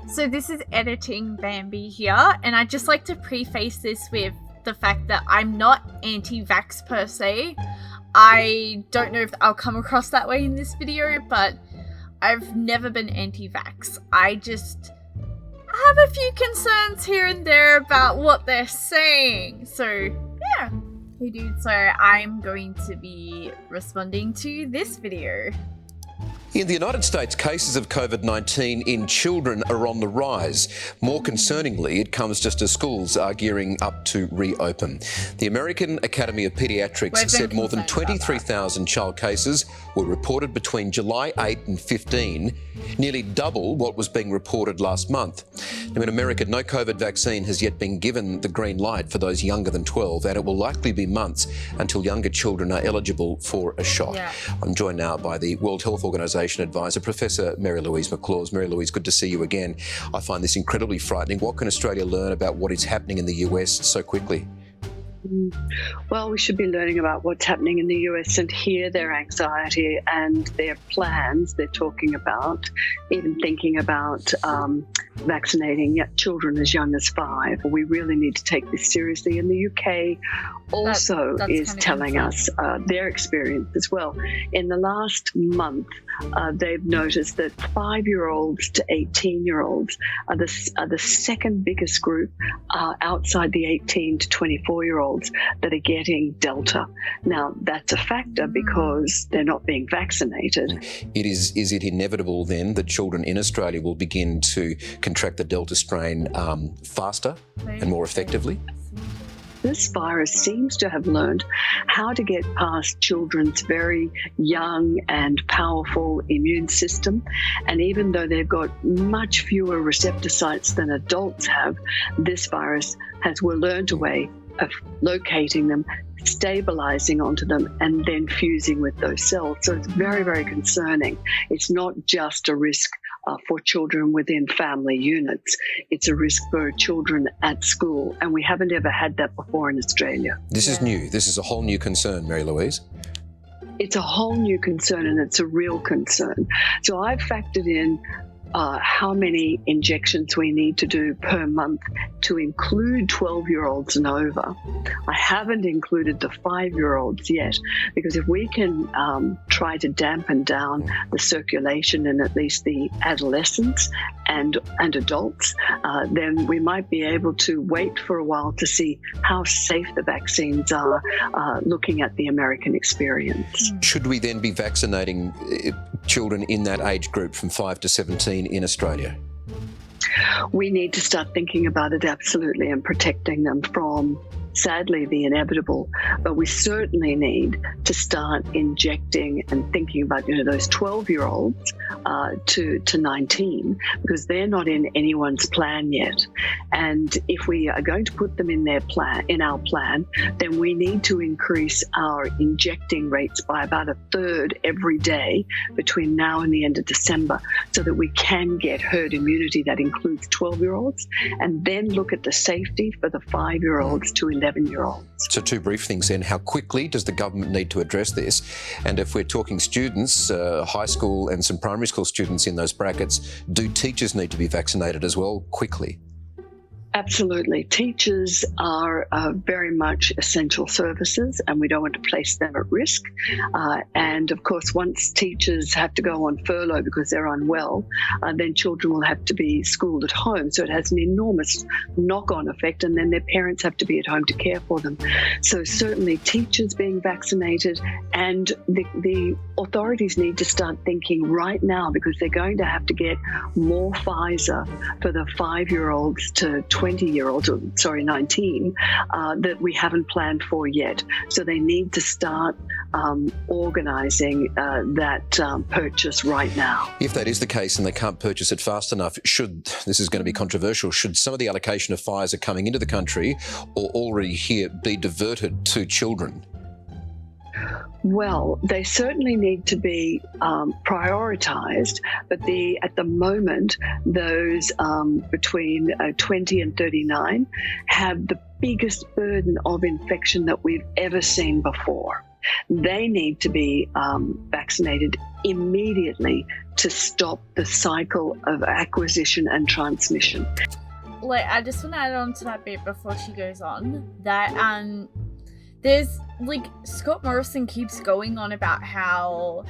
So this is Editing Bambi here, and I'd just like to preface this with the fact that I'm not anti-vax per se. I don't know if I'll come across that way in this video, but I've never been anti-vax. I just have a few concerns here and there about what they're saying. So, yeah. Hey dude, so I'm going to be responding to this video. In the United States, cases of COVID-19 in children are on the rise. More concerningly, it comes just as schools are gearing up to reopen. The American Academy of Pediatrics said more than 23,000 child cases were reported between July 8 and 15, nearly double what was being reported last month. Now, in America, no COVID vaccine has yet been given the green light for those younger than 12, and it will likely be months until younger children are eligible for a shot. Yeah. I'm joined now by the World Health Organization advisor, Professor Mary Louise McLaws. Mary Louise, good to see you again. I find this incredibly frightening. What can Australia learn about what is happening in the US so quickly? Well, we should be learning about what's happening in the US and hear their anxiety and their plans they're talking about, even thinking about vaccinating children as young as 5. We really need to take this seriously. And the UK also is telling us their experience as well. In the last month, they've noticed that 5-year-olds to 18-year-olds are the second biggest group outside the 18 to 24-year-olds that are getting Delta. Now, that's a factor because they're not being vaccinated. Is it inevitable then that children in Australia will begin to contract the Delta strain faster and more effectively? This virus seems to have learned how to get past children's very young and powerful immune system. And even though they've got much fewer receptor sites than adults have, this virus will learned a way of locating them, stabilizing onto them, and then fusing with those cells. So it's very, very concerning. It's not just a risk for children within family units. It's a risk for children at school, and we haven't ever had that before in Australia. This is new. This is a whole new concern, Mary Louise. It's a whole new concern, and it's a real concern. So I've factored in how many injections we need to do per month to include 12-year-olds and over. I haven't included the 5-year-olds yet, because if we can try to dampen down the circulation in at least the adolescents and adults, then we might be able to wait for a while to see how safe the vaccines are, looking at the American experience. Should we then be vaccinating children in that age group from 5 to 17 in Australia? We need to start thinking about it, absolutely, and protecting them from, sadly, the inevitable. But we certainly need to start injecting and thinking about, those 12-year-olds to 19, because they're not in anyone's plan yet. And if we are going to put them in our plan, then we need to increase our injecting rates by about 1/3 every day between now and the end of December, so that we can get herd immunity that includes 12-year-olds, and then look at the safety for the 5-year-olds to 11-year-olds. So 2 brief things then. How quickly does the government need to address this? And if we're talking students, high school and some primary school students in those brackets, do teachers need to be vaccinated as well quickly? Absolutely. Teachers are very much essential services, and we don't want to place them at risk. And of course, once teachers have to go on furlough because they're unwell, then children will have to be schooled at home. So it has an enormous knock-on effect, and then their parents have to be at home to care for them. So certainly teachers being vaccinated, and the authorities need to start thinking right now, because they're going to have to get more Pfizer for the 5-year-olds to 20-year-olds, 19, that we haven't planned for yet. So they need to start organising that purchase right now. If that is the case and they can't purchase it fast enough, this is going to be controversial, should some of the allocation of Pfizer coming into the country or already here be diverted to children? Well, they certainly need to be prioritised, but at the moment, those between 20 and 39 have the biggest burden of infection that we've ever seen before. They need to be vaccinated immediately to stop the cycle of acquisition and transmission. Like, I just want to add on to that bit before she goes on, that there's, like, Scott Morrison keeps going on about how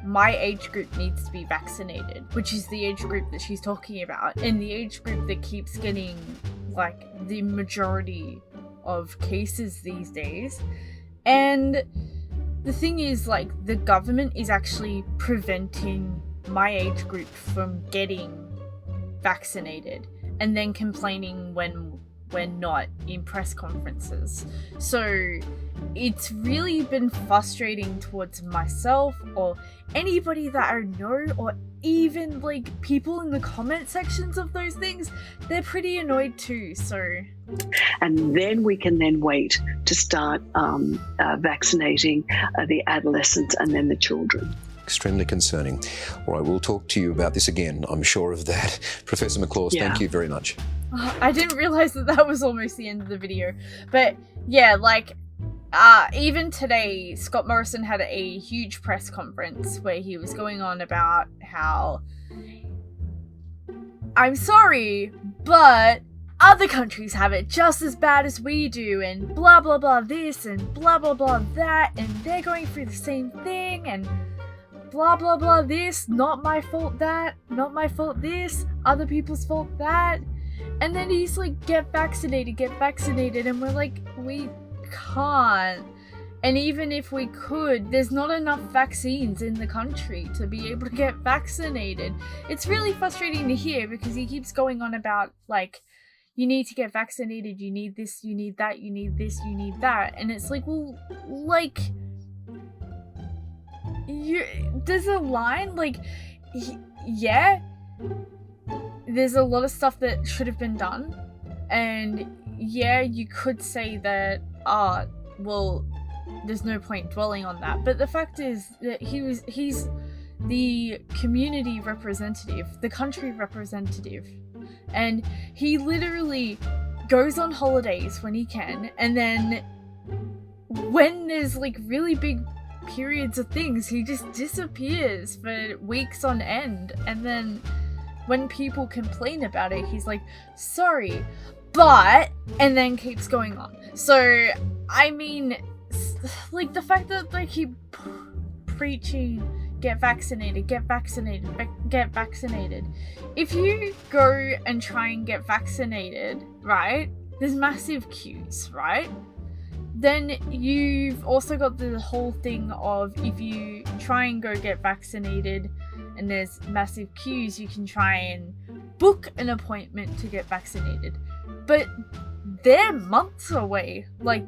my age group needs to be vaccinated, which is the age group that she's talking about, and the age group that keeps getting, like, the majority of cases these days. And the thing is, like, the government is actually preventing my age group from getting vaccinated, and then complaining when we're not in press conferences. So it's really been frustrating towards myself or anybody that I know, or even like people in the comment sections of those things. They're pretty annoyed too. So, and then we can then wait to start vaccinating the adolescents and then the children. Extremely concerning. All right, we'll talk to you about this again, I'm sure of that. Professor McLaws, thank you very much. I didn't realize that was almost the end of the video. But yeah, like, even today, Scott Morrison had a huge press conference where he was going on about how, I'm sorry, but other countries have it just as bad as we do, and blah blah blah this, and blah blah blah that, and they're going through the same thing, and blah blah blah this, not my fault that, not my fault this, other people's fault that. And then he's like, get vaccinated, and we're like, we can't. And even if we could, there's not enough vaccines in the country to be able to get vaccinated. It's really frustrating to hear, because he keeps going on about, like, you need to get vaccinated, you need this, you need that, you need this, you need that. And it's like, well, like, there's a line, like, yeah, there's a lot of stuff that should have been done, and yeah, you could say that, well, there's no point dwelling on that, but the fact is that he's the community representative, the country representative, and he literally goes on holidays when he can, and then when there's like really big periods of things, he just disappears for weeks on end, and then when people complain about it, he's like, sorry, but, and then keeps going on. So, I mean, like, the fact that they keep preaching, get vaccinated, get vaccinated, get vaccinated. If you go and try and get vaccinated, right, there's massive queues, right? Then you've also got the whole thing of, if you try and go get vaccinated and there's massive queues, you can try and book an appointment to get vaccinated. But they're months away. Like,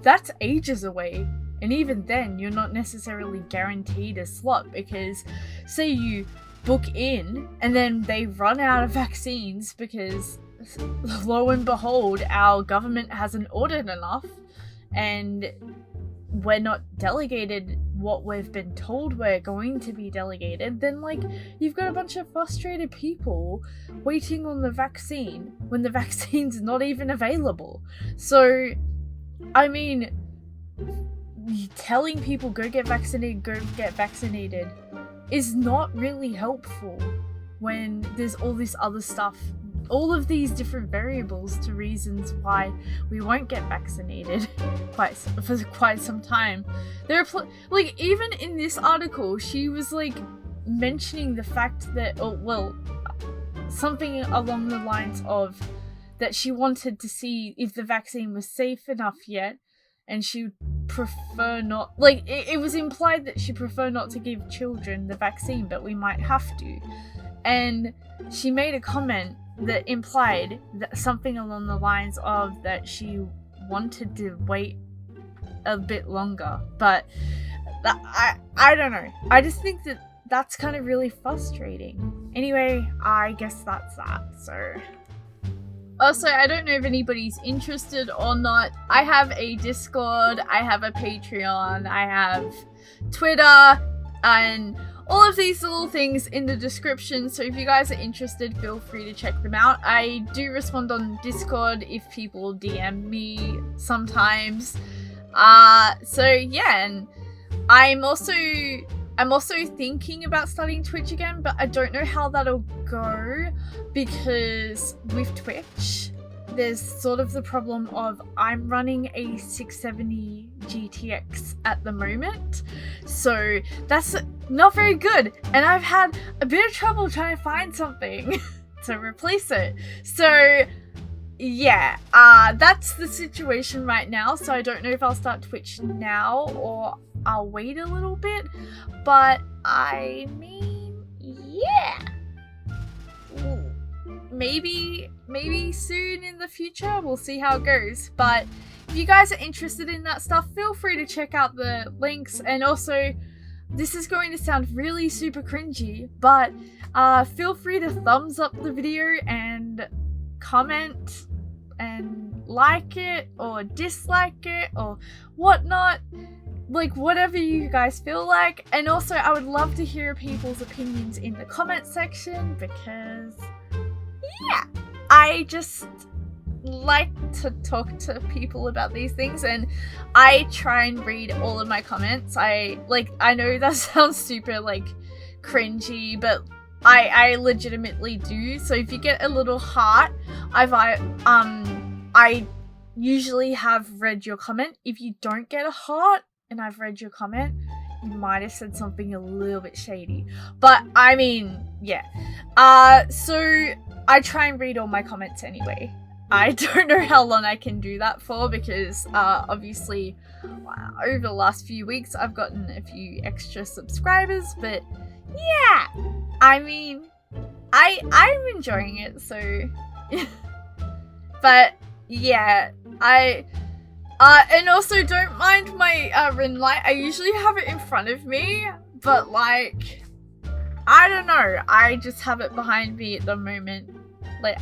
that's ages away. And even then, you're not necessarily guaranteed a slot, because say you book in and then they run out of vaccines because, lo and behold, our government hasn't ordered enough, and we're not delegated what we've been told we're going to be delegated, then, like, you've got a bunch of frustrated people waiting on the vaccine when the vaccine's not even available. So, I mean, telling people go get vaccinated is not really helpful when there's all this other stuff, all of these different variables to reasons why we won't get vaccinated for quite some time. There are like, even in this article, she was like mentioning the fact that, something along the lines of that she wanted to see if the vaccine was safe enough yet, and she would prefer not, like, it was implied that she prefer not to give children the vaccine, but we might have to. And she made a comment that implied that something along the lines of that she wanted to wait a bit longer, but I don't know. I just think that that's kind of really frustrating. Anyway, I guess that's that. So, also, I don't know if anybody's interested or not. I have a Discord, I have a Patreon, I have Twitter, and all of these little things in the description, so if you guys are interested, feel free to check them out. I do respond on Discord if people DM me sometimes. So yeah, and I'm also thinking about starting Twitch again, but I don't know how that'll go, because with Twitch, there's sort of the problem of I'm running a 670 GTX at the moment, so that's not very good, and I've had a bit of trouble trying to find something to replace it. So yeah, that's the situation right now, so I don't know if I'll start Twitch now or I'll wait a little bit, but I mean, yeah. Maybe soon in the future, we'll see how it goes. But if you guys are interested in that stuff, feel free to check out the links. And also, this is going to sound really super cringy, but feel free to thumbs up the video and comment and like it or dislike it or whatnot, like whatever you guys feel like. And also, I would love to hear people's opinions in the comment section, because yeah, I just like to talk to people about these things, and I try and read all of my comments. I know that sounds super like cringy, but I legitimately do. So if you get a little heart, I usually have read your comment. If you don't get a heart and I've read your comment, you might have said something a little bit shady. But I mean, yeah. So I try and read all my comments anyway. I don't know how long I can do that for, because obviously over the last few weeks I've gotten a few extra subscribers, but yeah, I mean, I'm enjoying it, so but yeah, and also don't mind my ring light. I usually have it in front of me, but like, I don't know, I just have it behind me at the moment. Like,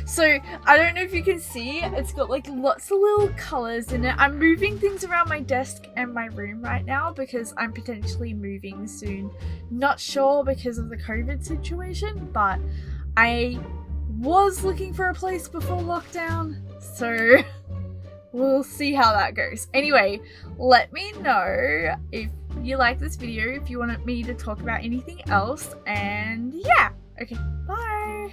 so I don't know if you can see, it's got like lots of little colors in it. I'm moving things around my desk and my room right now because I'm potentially moving soon. Not sure because of the COVID situation, but I was looking for a place before lockdown, so we'll see how that goes. Anyway, let me know if you like this video, if you want me to talk about anything else, and yeah, okay, bye!